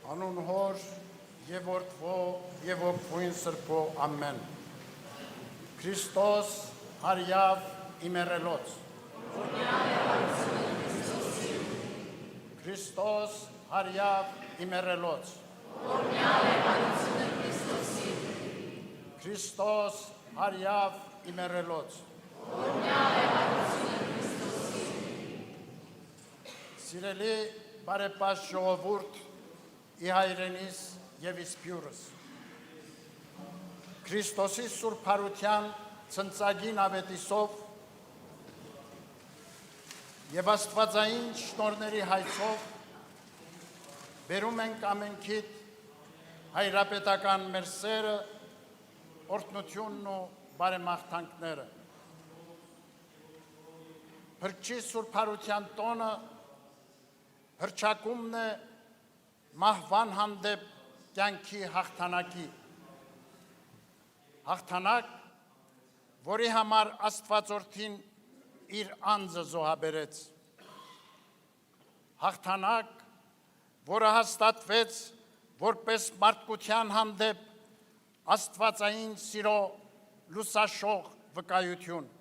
Անուն հոր եւ որդվո եւ որդվույն սրբո ամեն։ Քրիստոս հարյավ իմերելոց։ Քրիստոս հարյավ իմերելոց։ Քրիստոս հարյավ իմերելոց։ Սիրելի բարեպաշտ ժողովուրդ, ի հայրենիս եւ իսպյուրս։ Քրիստոսի Սուրբ Հարության ցնծագին ավետիսով եւ աստվածային շնորհների հայցով բերում ենք ամենքիդ հայրապետական մեր սերը, օրհնությունն ու բարեմաղթանքները։ Փրկչի Սուրբ Հարության տոնը հռչակումն է մահվան հանդեպ կյանքի հաղթանակի։ Հաղթանակ, որի համար Աստվածորդին իր անձը զոհաբերեց։ Հաղթանակ, որը հաստատվեց որպես մարդկության հանդեպ աստվածային սիրո լուսաշող վկայություն։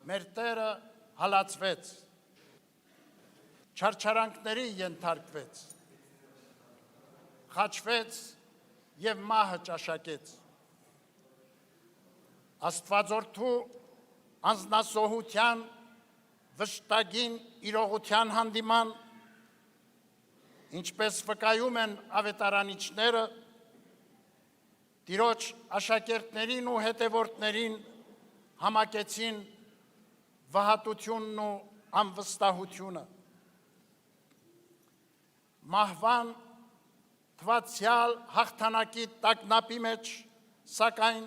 Մեր Տերը հալածվեց, չարչարանքների ենթարկվեց, խաչվեց և մահը ճաշակեց։ Աստվածորդու անձնասոհության վշտագին իրողության հանդիման, ինչպես վկայում են ավետարանիչները, Տիրոջ աշակերտներին ու հետևորդներին համակեցին վհատությունն ու անվստահությունը։ Մահվան թվացյալ հաղթանակի տագնապի մեջ, սակայն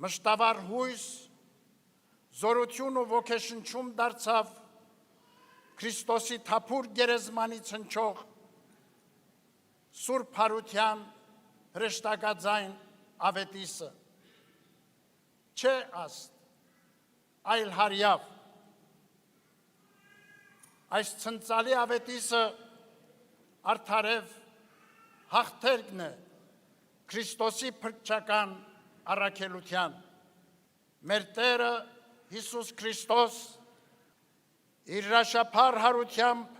մշտավար հույս, զորություն ու ոգեշնչում դարձավ Քրիստոսի թափուր գերեզմանից հնչող Սուրբ Հարության հրեշտակաձայն ավետիսը։ Չէ աստ, այլ հարյավ։ Այս ցնծալի ավետիսը արդարև հաղթերքն է Քրիստոսի փրկչական առաքելության։ Մեր Տերը Հիսուս Քրիստոս իր հրաշափառ հարությամբ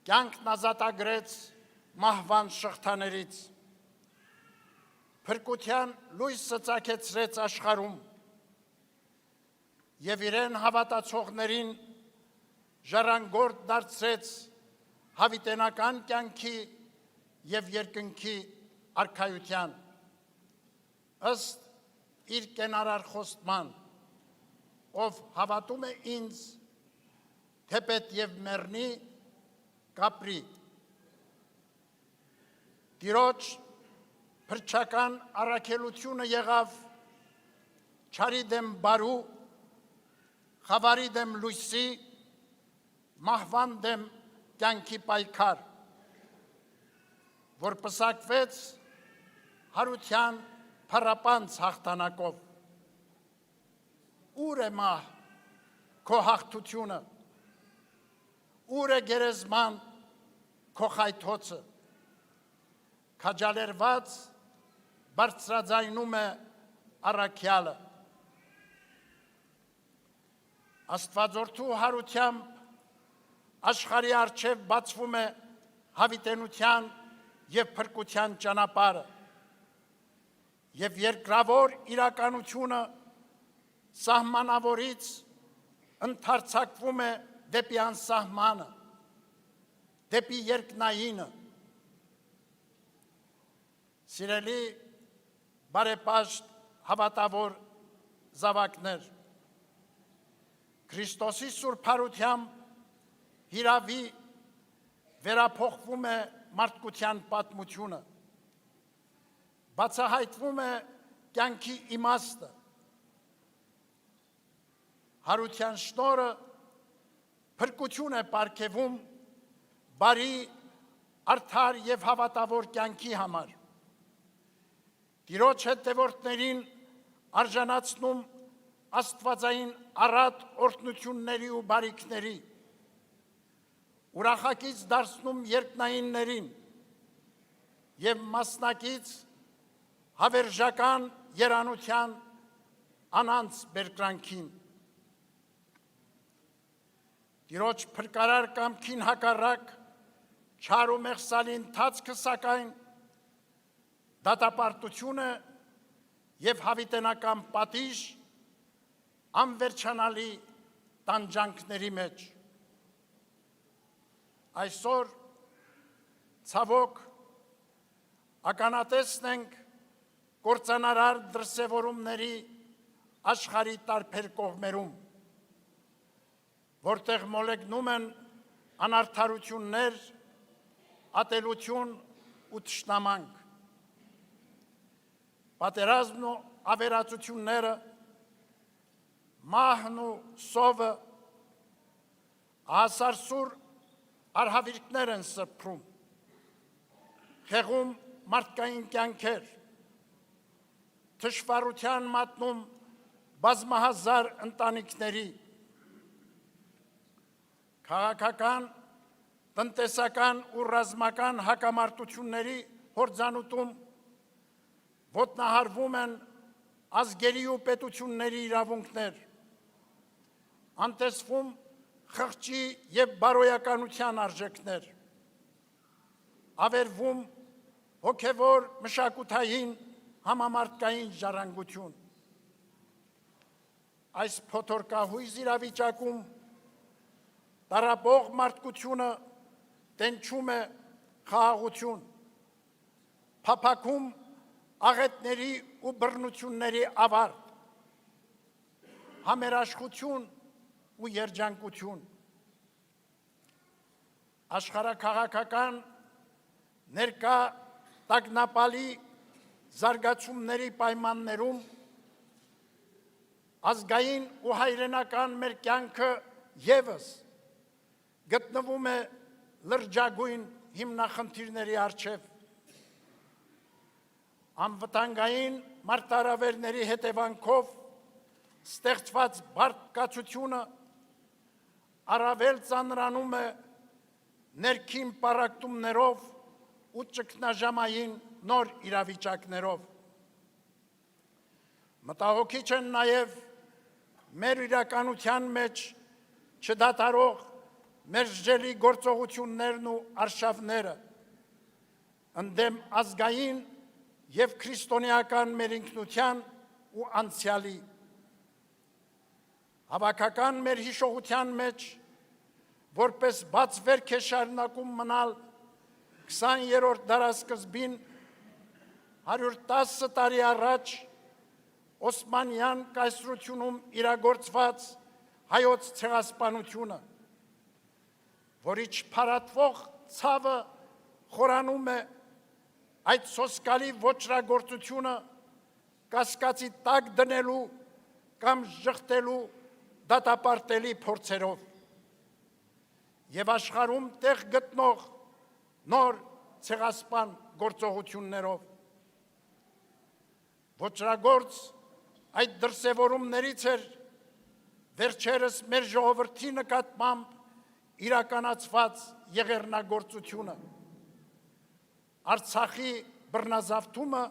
կյանքն ազատագրեց մահվան շղթաներից, փրկության լույսը ծագեցրեց աշխարհում եւ իրեն հավատացողներին ժառանգորդ դարձրեց հավիտենական կյանքի եւ երկնքի արքայության, ըստ իր կենարար խոստման, ով հավատում է ինձ, թեպետ եւ մեռնի, կապրի։ Տիրոջ փրկչական առաքելությունը եղավ չարի դեմ բարու, խավարի դեմ լույսի, մահվան դեմ կյանքի պայքար, որ պսակվեց հարության փառապանց հաղթանակով։ Ուր է մահ քո հաղթությունը, ուր է գերեզման քո խայթոցը։ Քաջալերված բարձրաձայնում է առաքյալը։ Աստվածորդու հարությամբ աշխարհի առջև բացվում է հավիտենության եւ փրկության ճանապարհը, եւ երկրավոր իրականությունը սահմանավորից ընդարձակվում է դեպի անսահմանը, դեպի երկնայինը։ Սիրելի բարեպաշտ հավատավոր զավակներ, Քրիստոսի Սուրբ Հարությամբ հիրավի վերափոխվում է մարդկության պատմությունը, բացահայտվում է կյանքի իմաստը, հարության շնորհը փրկություն է պարգևում բարի, արդար եւ հավատավոր կյանքի համար։ Տիրոջ հետևորդներին արժանացնում աստվածային առատ օրհնությունների ու բարիքների, ուրախակից դարձնում երկնայիններին և մասնակից հավերժական երանության անանց բերկրանքին։ Տիրոջ փրկարար կամքին հակառակ չար ու մեղսալի ընթացքը սակայն դատապարտությունը և հավիտենական պատիժ անվերջանալի տանջանքների մեջ։ Այսօր ցավոք ականատեսն ենք կործանարար դրսևորումների աշխարհի տարբեր կողմերում, որտեղ մոլեգնում են անարդարություններ, ատելություն ու թշնամանք։ Պատերազմն ու ավերածությունները, մահն ու սովը ասարսուր արհավիրքներ են սրբում, խեղում մարդկային կյանքեր, թշվառության մատնում բազմահազար ընտանիքների, քաղաքական, տնտեսական ու ռազմական հակամարտությունների հորձանուտում ոտնահարվում են ազգերի ու պետությունների իրավունքներ, անտեսվում խղճի և բարոյականության արժեքներ, ավերվում հոգևոր մշակութային համամարտկային ժառանգություն։ Այս փոթորկահույզ իրավիճակում տառապող մարդկությունը տենչում է խաղաղություն, փափագում աղետների ու բռնությունների ավարտ, համերաշխություն ու երջանկություն։ Աշխարհաքաղաքական ներկա տագնապալի զարգացումների պայմաններում ազգային ու հայրենական մեր կյանքը ևս գտնվում է լրջագույն հիմնախնդիրների առջև։ Անվտանգային մարտահրավերների հետևանքով ստեղծված բարկացությունը առավել ծանրանում է ներքին պառակտումներով ու ճգնաժամային նոր իրավիճակներով։ Մտահոգիչ են նաև մեր իրականության մեջ չդադարող մերժելի գործողություններն ու արշավները ընդդեմ ազգային և քրիստոնեական մեր ինքնության ու անցյալի։ Հավաքական մեր հիշողության մեջ որպես բաց վերք է շարունակում մնալ 20-րդ դարասկզբին 110 տարի առաջ Օսմանյան կայսրությունում իրագործված հայոց ցեղասպանությունը, որի չփարատվող ցավը խորանում է այդ սոսկալի ոճրագործությունը կասկածի տակ դնելու կամ ժխտելու դատապարտելի փորձերով և աշխարհում տեղ գտնող նոր ցեղասպան գործողություններով։ Ոճրագործ այդ դրսևորումներից էր վերջերս մեր ժողովրդի նկատմամբ իրականացված եղեռնագործությունը, Արցախի բռնազավթումը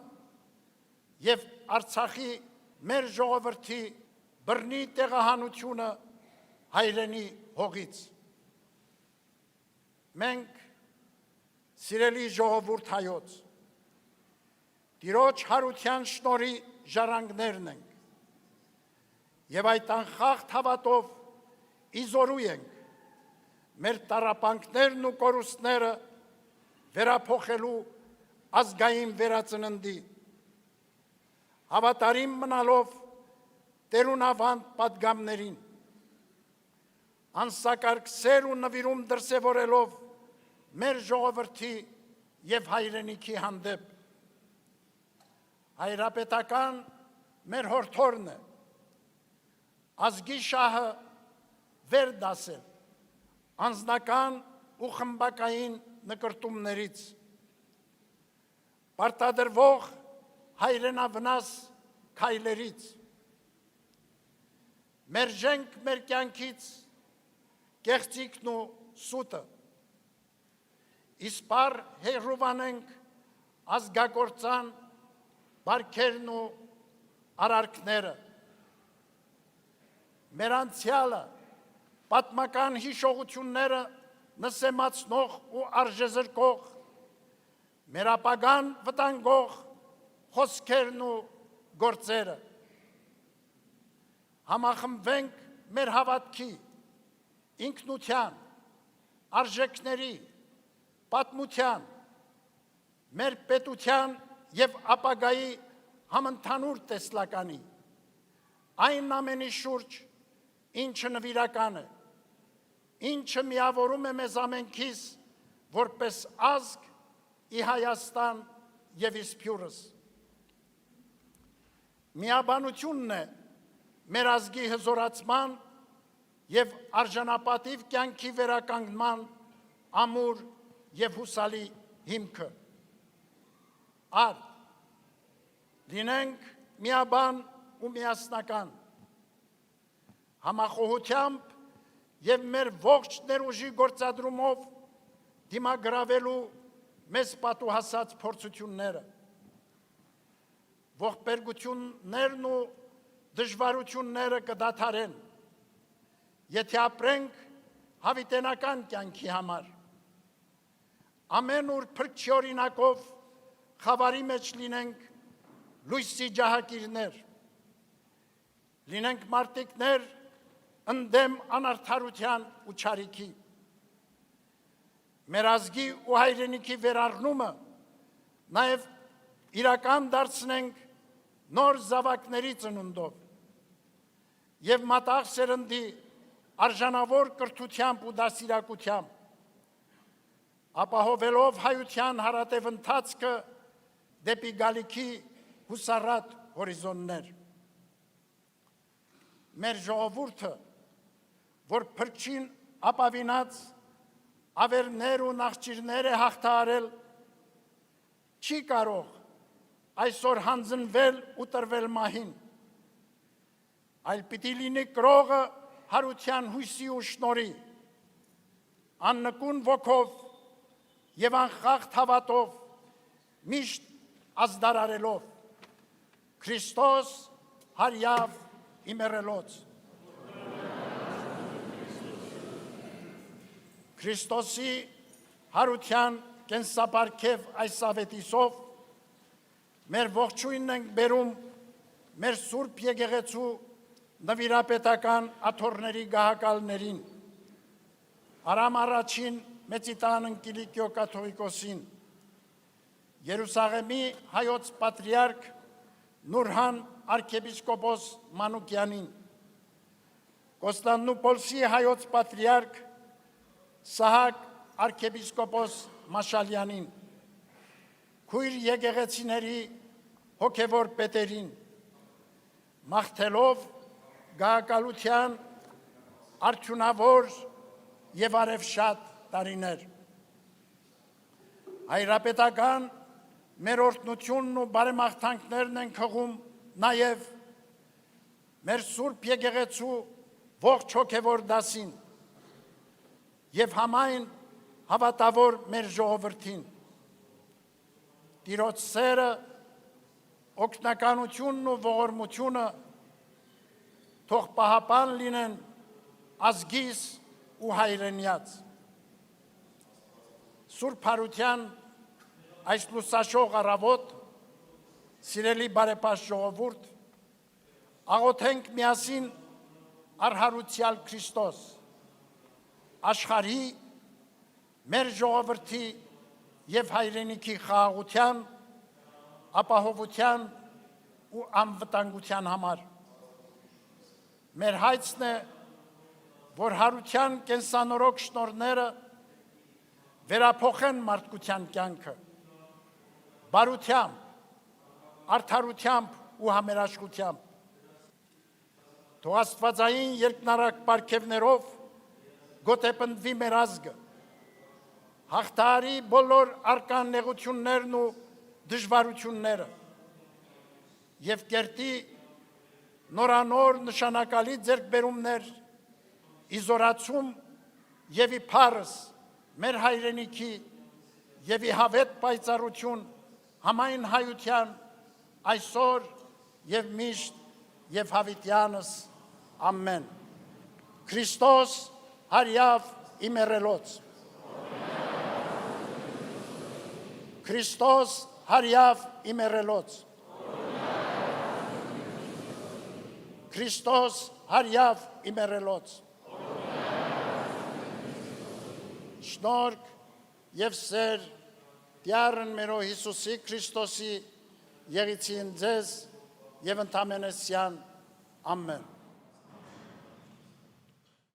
և Արցախի մեր ժողովրդի բռնի տեղահանությունը հայրենի հողից։ Մենք, սիրելի ժողովուրդ հայոց, Տիրոջ հարության շնորհի ժառանգներն ենք և այդ անխախտ հավատով իզորու ենք մեր տառապանքներն ու կորուստները վերափոխելու ազգային վերածննդի, հավատարիմ մնալով տերունավանդ պատգամներին, անսակարգ սեր ու նվիրում դրսևորելով մեր ժողովրդի և հայրենիքի հանդեպ։ Հայրապետական մեր հորդորն է ազգի շահը վեր դասել անձնական ու խմբակային նկրտումներից, պարտադրվող հայրենավնաս քայլերից, մերժենք մեր կյանքից կեղծիքն ու սուտը, իսպար հերուվանենք ազգագործան բարքերն ու արարքները, մեր անցյալը, պատմական հիշողությունները նսեմացնող ու արժեզրկող, մեր ապագան վտանգող խոսքերն ու գործերը, համախմբվենք մեր հավատքի, ինքնության, արժեքների, պատմության, մեր պետության և ապագայի համընդհանուր տեսլականի, այն ամենի շուրջ, ինչը նվիրական է, ինչը միավորում է մեզ ամենքիս որպես ազգ ի Հայաստան և իսփյուրս։ Միաբանությունն է մեր ազգի հզորացման և արժանապատիվ կյանքի վերականգնման ամուր և հուսալի հիմքը։ Արդ, լինենք միաբան ու միասնական, համախոհությամբ և մեր ողջ ներուժի գործադրումով դիմագրավելու մեզ պատուհասած փորձությունները, ողբերգություններն ու դժվարությունները կդադարեն, եթե ապրենք հավիտենական կյանքի համար, ամեն օր փրկչի օրինակով խավարի մեջ լինենք լույսի ջահակիրներ, լինենք մարտիկներ ընդդեմ անարդարության ու չարիքի, մեր ազգի ու հայրենիքի վերառնումը նաև իրական դարձնենք նոր զավակների ծնունդով և մատաղ սերնդի արժանավոր կրթությամբ ու դաստիարակությամբ, ապահովելով հայության հարատև ընթացքը դեպի գալիքի հուսառատ հորիզոններ։ Մեր ժողովուրդը, որ փրկչին ապավինած ավերներ ու նախճիրներ է հաղթահարել, չի կարող այսօր հանձնվել ու տրվել մահին, այլ պիտի լինի կրողը հարության հույսի ու շնորհի, աննկուն ոգով և անխախտ հավատով միշտ ազդարարելով Քրիստոս հարյավ իմերելոց։ Քրիստոսի հարության կենսապարգև այս ավետիսով մեր ողջույնն ենք բերում մեր Սուրբ Եկեղեցու նվիրապետական աթոռների գահակալներին, Արամ առաջին Մեծիտան Ընկիլիկիո կաթողիկոսին, Երուսաղեմի հայոց պատրիարք Նուրհան arciepiskopos Մանուկյանին, Կոստանդնուպոլսի հայոց պատրիարք Սահակ arciepiskopos Մաշալյանին, քույր եկեղեցիների հոգևոր պետերին, մաղթելով գահակալության արդյունավոր և արևշատ տարիներ։ Հայրապետական մեր օրհնությունն ու բարեմաղթանքներն են հղում նաև մեր Սուրբ Եկեղեցու ողջ հոգևոր դասին և համայն հավատավոր մեր ժողովրդին։ Տիրոջ սերը, օգնականությունն ու ողորմությունը թող պահապան լինեն ազգիս ու հայրենյաց։ Սուրբ Հարության այս լուսաշող առավոտ, սիրելի բարեպաշտ ժողովուրդ, աղոթենք միասին առհարուցյալ Քրիստոս, աշխարհի, մեր ժողովրդի և հայրենիքի խաղաղության, ապահովության ու անվտանգության համար։ Մեր հայցն է, որ հարության կենսանորոգ շնորհները վերափոխեն մարդկության կյանքը, բարությամբ, արդարությամբ ու համերաշխությամբ։ Թող աստվածային երկնարակ պարգևներով գոտեպնդվի մեր ազգը, հաղթահարի բոլոր առկան նեղություններն ու դժվարությունները և կերտի նորանոր նշանակալի ձեռքբերումներ ի զորացում և ի փառս մեր հայրենիքի եւ ի հավետ պայծառություն համայն հայության այսօր եւ միշտ եւ հավիտյանս ամեն Քրիստոս հարյավ իմերելոց Քրիստոս հարյավ իմերելոց Քրիստոս հարյավ իմերելոց Շնորհք եւ սեր Տյառն մերո Հիսուսի Քրիստոսի եղիցին ձեզ եւ ընդամենեսյան ամեն